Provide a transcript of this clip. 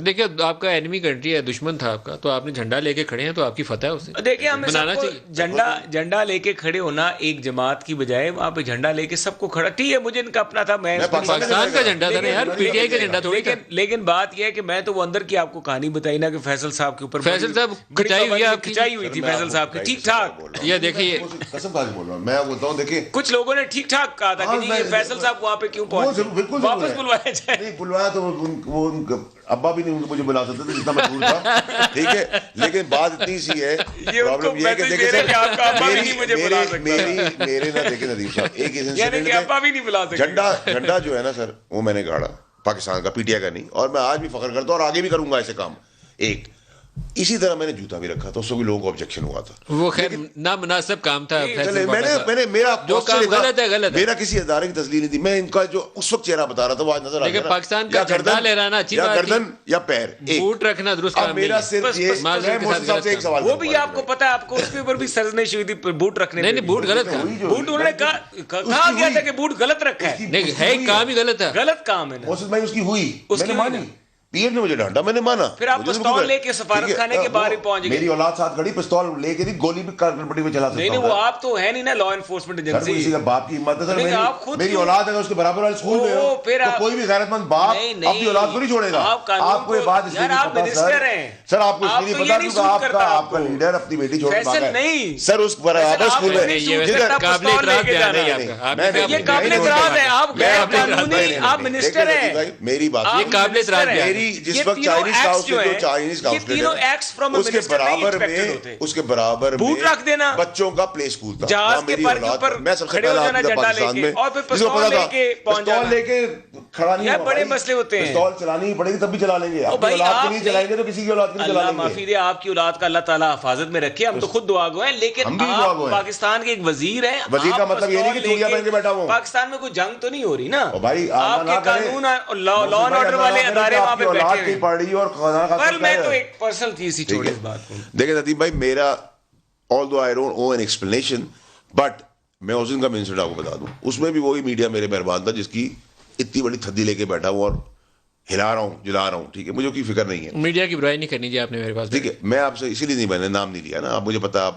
دیکھیں آپ کا اینمی کنٹری ہے، دشمن تھا آپ کا، تو آپ نے جھنڈا لے کے کھڑے ہیں تو آپ کی فتح ہے اسے دیکھیں ہمیں بنانا سب کو چاہیے. جھنڈا لے کے کھڑے ہونا ایک جماعت کی بجائے وہاں پہ جھنڈا لے کے سب کو کھڑا، ٹھیک ہے مجھے ان کا اپنا تھا، میں پاکستان کا جھنڈا تھا نا یار، پی ٹی آئی کا جھنڈا تھوڑی تھا. لیکن بات یہ ہے کہ میں تو وہ اندر کی آپ کو کہانی بتائی نا کہ فیصل صاحب کے اوپر فیصل صاحب کھچائی ہوئی آپ کی، کھچائی ہوئی تھی فیصل صاحب کی، ٹھیک ٹھاک. یہ دیکھیے قسم کھا کے بول رہا ہوں میں، بولتا ہوں دیکھیں کچھ لوگوں نے ٹھیک ٹھاک کہا تھا کہ جی یہ فیصل صاحب وہاں پہ کیوں پہنچے، واپس بلوایا جائے. نہیں بلوایا تو وہ ابا بھی نہیں مجھے بلا سکتے تھے جتنا میں دور تھا، ٹھیک ہے. لیکن بات اتنی سی ہے، پرابلم یہ ہے کہ دیکھیں سر میرے نہ دیکھیں ندیم صاحب ایک جھنڈا جو ہے نا سر وہ میں نے گاڑا پاکستان کا، پی ٹی آئی کا نہیں، اور میں آج بھی فخر کرتا ہوں اور آگے بھی کروں گا ایسے کام. ایک اسی طرح میں نے جوتا بھی رکھا تھا، اس کو بھی لوگوں کو آبجیکشن ہوا تھا، وہ خیر نامناسب کام تھا. میں نے میرا جو کام غلط ہے غلط ہے، میرا کسی ادارے کی تسلیل نہیں تھی، میں ان کا جو اس وقت چہرہ بتا رہا تھا وہ آج نظر آ گیا. پاکستان کا جھنڈا لہرانا اچھی بات ہے، گردن یا پیر بوٹ رکھنا درست کام نہیں میرا ہے. صرف یہ صاحب سے ایک سوال، وہ بھی آپ کو پتا ہے، آپ کو اس کے اوپر بھی سرزنش ہوئی تھی بوٹ رکھنے. نہیں بوٹ غلط تھا، بوٹ انہوں نے کہا گیا تھا کہ بوٹ غلط رکھا ہے، نہیں ہے کام ہی غلط ہے، غلط کام ہے نا. محسن بھائی اس کی ہوئی، میں نے مانی، پیر نے مجھے ڈانٹا، میں نے مانا. پھر آپ پستول لے کے سفارت خانے کے باہر پہنچ گئے. میری اولاد ساتھ کھڑی، پستول لے کے نہیں، گولی بھی کارپٹی میں چلا سکتا ہوں. نہیں وہ آپ تو ہے نہیں نا لا انفورسمنٹ ایجنسی. کسی کا باپ کی ہمت ہے سر، میری اولاد اگر اس کے برابر والے اسکول میں ہو تو کوئی بھی غیرت مند باپ اپنی اولاد کو نہیں چھوڑے گا. آپ کو یہ بات اس لیے نہیں پتا سر، آپ کو اس لیے نہیں پتا کیونکہ آپ کا لیڈر اپنی بیٹی چھوڑ کے بھاگا ہے سر اس برابر اسکول میں. یہ قابل اعتراض ہے، آپ غیر قانونی، آپ منسٹر ہیں. میری بات یہ قابل اعتراض ہے. میری جس وقت چائنیز کا اس کے برابر بوٹ رکھ دینا، بچوں کا پلے اسکول تھا، جہاز کے پر کے اوپر میں سب سے کھڑے ہو پہلا جانا جھنڈا لے کے اور پھر پستول لے کے پہنچ جانا. پستول لے کے کھڑا نہیں، یہ بڑے مسئلے ہوتے ہیں. پستول چلانی ہی پڑے گی تب بھی چلا لیں گے. اپنی اولاد کی نہیں چلائیں گے تو کسی کی اولاد کی نہیں چلا لیں گے. معافی دے، آپ کی اولاد کا اللہ تعالیٰ حفاظت میں رکھے، ہم تو خود دعا گو ہیں. لیکن آپ پاکستان کے ایک وزیر ہیں، وزیر کا مطلب یہ نہیں کہ چوڑیاں پہن کے بیٹھا ہوں. پاکستان میں کوئی جنگ تو نہیں ہو رہی نا بھائی، آپ کے قانون اور لا اینڈ آرڈر والے ادارے وہاں پہ بیٹھے ہیں. پڑھ رہی اور پر میں تو ایک پرسنل چیز ہی چھوڑی اس بات کو. دیکھیں ندیم بھائی، میرا although I don't owe an explanation but میں اس دن کا انسیڈنٹ آپ کو بتا دوں، اس میں بھی وہی میڈیا میرے مہربان تھا جس کی اتنی بڑی تھدی لے کے بیٹھا ہوں اور ہلا رہا ہوں، جلا رہا ہوں، ٹھیک ہے. مجھے کوئی فکر نہیں ہے، میڈیا کی برائی نہیں کرنی چاہیے آپ نے میرے پاس، ٹھیک ہے. میں آپ سے اسی لیے نہیں، میں نے نام نہیں لیا نا، آپ مجھے پتا، آپ